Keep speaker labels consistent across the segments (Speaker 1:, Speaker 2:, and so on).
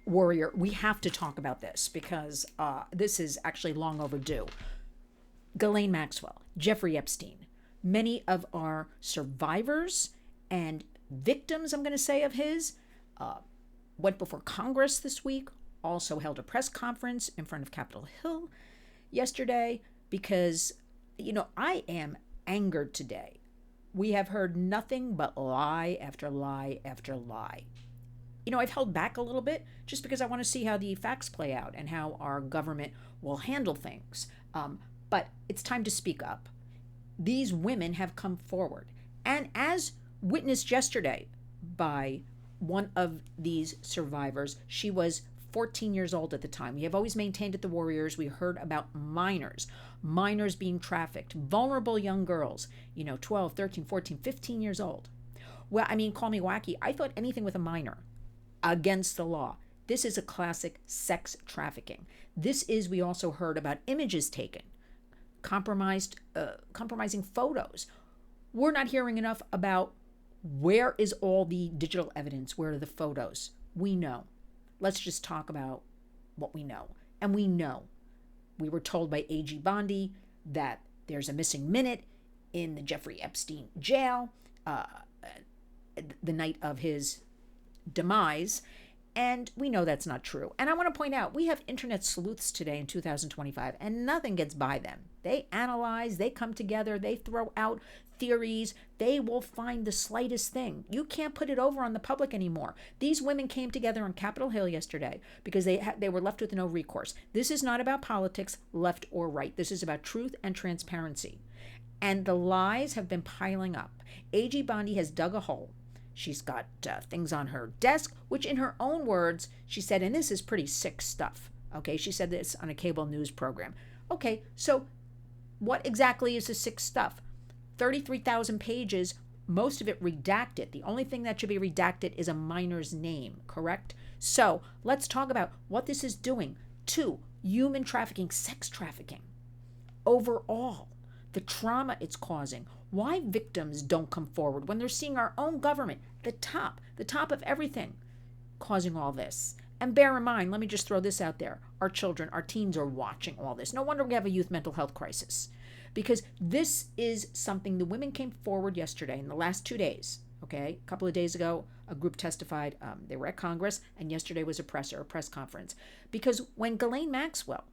Speaker 1: Warrior, we have to talk about this because this is actually long overdue. Ghislaine Maxwell, Jeffrey Epstein, many of our survivors and victims, I'm going to say, of his, went before Congress this week, also held a press conference in front of Capitol Hill yesterday because, I am angered today. We have heard nothing but lie after lie after lie. I've held back a little bit just because I want to see how the facts play out and how our government will handle things. But it's time to speak up. These women have come forward. And as witnessed yesterday by one of these survivors, she was 14 years old at the time. We have always maintained at the Warriors, we heard about minors being trafficked, vulnerable young girls, 12, 13, 14, 15 years old. Well, call me wacky. I thought anything with a minor against the law. This is a classic sex trafficking. We also heard about images taken, compromising photos. We're not hearing enough about where is all the digital evidence, where are the photos. We know. Let's just talk about what we know. And we know. We were told by A.G. Bondi that there's a missing minute in the Jeffrey Epstein jail the night of his demise, and we know that's not true. And I want to point out, we have internet sleuths today in 2025, and nothing gets by them. They analyze, they come together, they throw out theories, they will find the slightest thing. You can't put it over on the public anymore. These women came together on Capitol Hill yesterday because they were left with no recourse. This is not about politics, left or right. This is about truth and transparency. And the lies have been piling up. A.G. Bondi has dug a hole. She's got things on her desk, which in her own words, she said, and this is pretty sick stuff. Okay, she said this on a cable news program. Okay, so what exactly is the sick stuff? 33,000 pages, most of it redacted. The only thing that should be redacted is a minor's name, correct? So let's talk about what this is doing to human trafficking, sex trafficking. Overall, the trauma it's causing, why victims don't come forward when they're seeing our own government, the top of everything, causing all this. And bear in mind, let me just throw this out there. Our children, our teens are watching all this. No wonder we have a youth mental health crisis. Because this is something the women came forward yesterday in the last 2 days. Okay, a couple of days ago, a group testified. They were at Congress, and yesterday was a press conference. Because when Ghislaine Maxwell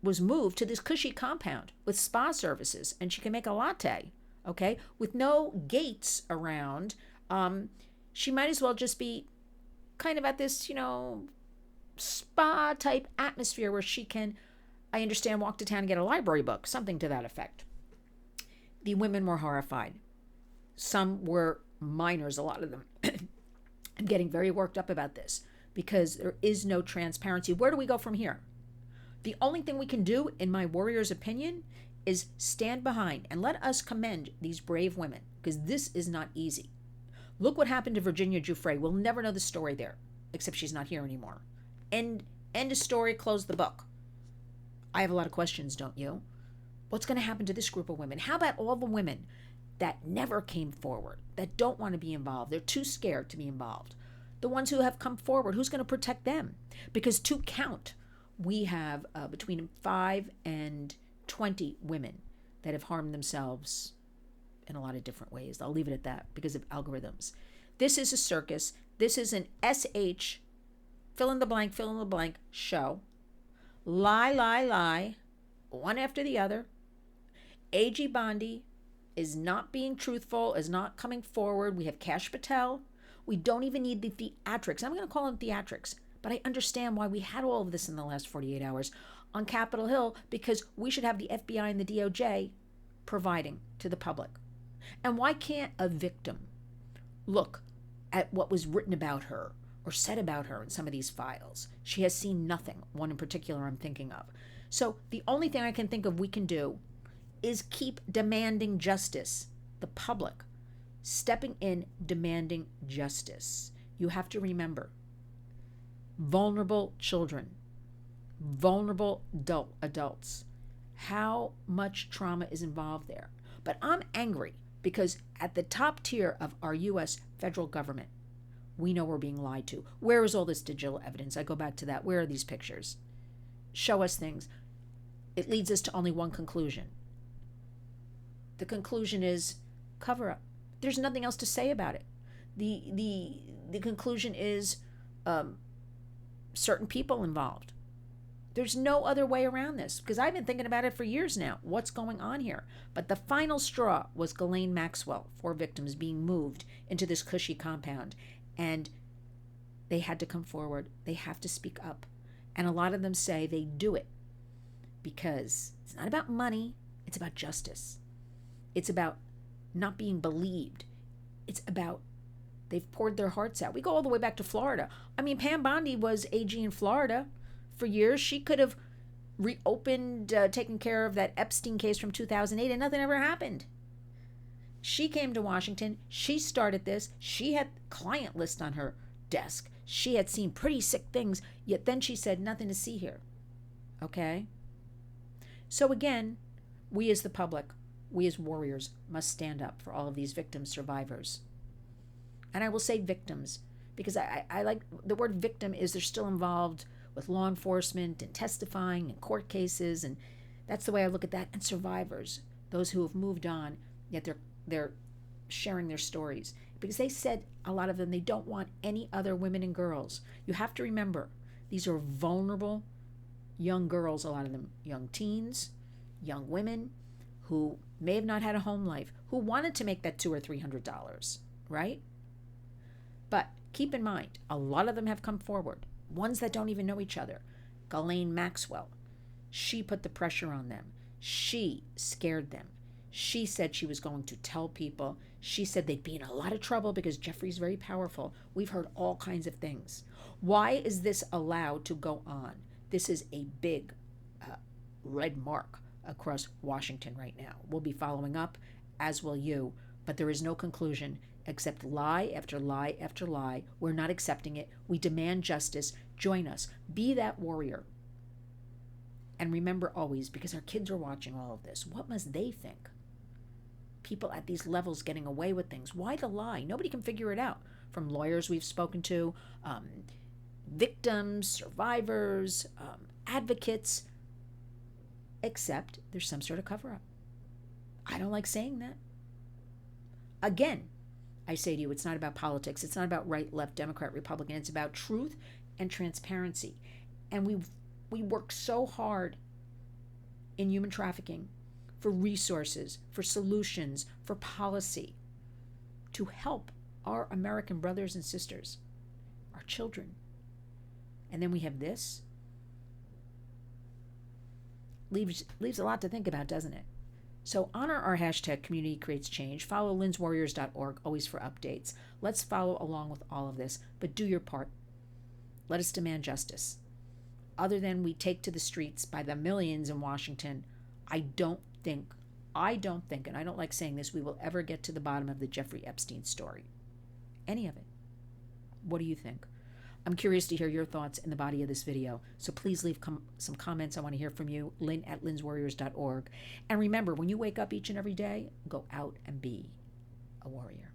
Speaker 1: was moved to this cushy compound with spa services, and she can make a latte, okay, with no gates around, she might as well just be kind of at this, spa type atmosphere where she can, I understand, walk to town and get a library book, something to that effect. The women were horrified. Some were minors, a lot of them. I'm getting very worked up about this because there is no transparency. Where do we go from here? The only thing we can do, in my warrior's opinion, is stand behind and let us commend these brave women, because this is not easy. Look what happened to Virginia Giuffre. We'll never know the story there, except she's not here anymore. End of story, close the book. I have a lot of questions, don't you? What's going to happen to this group of women? How about all the women that never came forward, that don't want to be involved? They're too scared to be involved. The ones who have come forward, who's going to protect them? Because to count, we have between 5 and 20 women that have harmed themselves in a lot of different ways. I'll leave it at that because of algorithms. This is a circus. This is an SH, fill in the blank show. Lie, one after the other. A.G. Bondi is not being truthful, is not coming forward. We have Kash Patel. We don't even need the theatrics. I'm going to call them theatrics. But I understand why we had all of this in the last 48 hours on Capitol Hill, because we should have the FBI and the DOJ providing to the public. And why can't a victim look at what was written about her or said about her in some of these files? She has seen nothing, one in particular I'm thinking of. So the only thing I can think of we can do is keep demanding justice. The public stepping in, demanding justice. You have to remember, vulnerable children, vulnerable adults, how much trauma is involved there. But I'm angry because at the top tier of our U.S. federal government, We know we're being lied to. Where is all this digital evidence? I go back to that. Where are these pictures? Show us things. It leads us to only one conclusion. The conclusion is cover up. There's nothing else to say about it. The conclusion is certain people involved. There's no other way around this, because I've been thinking about it for years now. What's going on here? But the final straw was Ghislaine Maxwell, 4 victims being moved into this cushy compound. And they had to come forward. They have to speak up. And a lot of them say they do it because it's not about money. It's about justice. It's about not being believed. It's about they've poured their hearts out. We go all the way back to Florida. I mean, Pam Bondi was AG in Florida for years. She could have reopened, taken care of that Epstein case from 2008, and nothing ever happened. She came to Washington. She started this. She had client list on her desk. She had seen pretty sick things, yet then she said, nothing to see here. Okay? So again, we as the public, we as warriors must stand up for all of these victims, survivors. And I will say victims, because I like the word victim is they're still involved with law enforcement and testifying and court cases, and that's the way I look at that. And survivors, those who have moved on, yet they're sharing their stories, because they said, a lot of them, they don't want any other women and girls. You have to remember, these are vulnerable young girls, a lot of them young teens, young women who may have not had a home life, who wanted to make that $200 or $300, right? But keep in mind, a lot of them have come forward, ones that don't even know each other. Ghislaine Maxwell, she put the pressure on them. She scared them. She said she was going to tell people. She said they'd be in a lot of trouble because Jeffrey's very powerful. We've heard all kinds of things. Why is this allowed to go on? This is a big red mark across Washington right now. We'll be following up, as will you, but there is no conclusion except lie after lie after lie. We're not accepting it. We demand justice. Join us. Be that warrior. And remember always, because our kids are watching all of this, what must they think? People at these levels getting away with things. Why the lie? Nobody can figure it out. From lawyers we've spoken to, victims, survivors, advocates, except there's some sort of cover-up. I don't like saying that. Again, I say to you, it's not about politics. It's not about right, left, Democrat, Republican. It's about truth and transparency. And we work so hard in human trafficking for resources, for solutions, for policy, to help our American brothers and sisters, our children. And then we have this. Leaves a lot to think about, doesn't it? So honor our hashtag Community Creates Change. Follow lynswarriors.org, always for updates. Let's follow along with all of this, but do your part. Let us demand justice. Other than we take to the streets by the millions in Washington, I don't think, and I don't like saying this, we will ever get to the bottom of the Jeffrey Epstein story. Any of it. What do you think? I'm curious to hear your thoughts in the body of this video, so please leave some comments. I want to hear from you, lynn@lynswarriors.org. And remember, when you wake up each and every day, go out and be a warrior.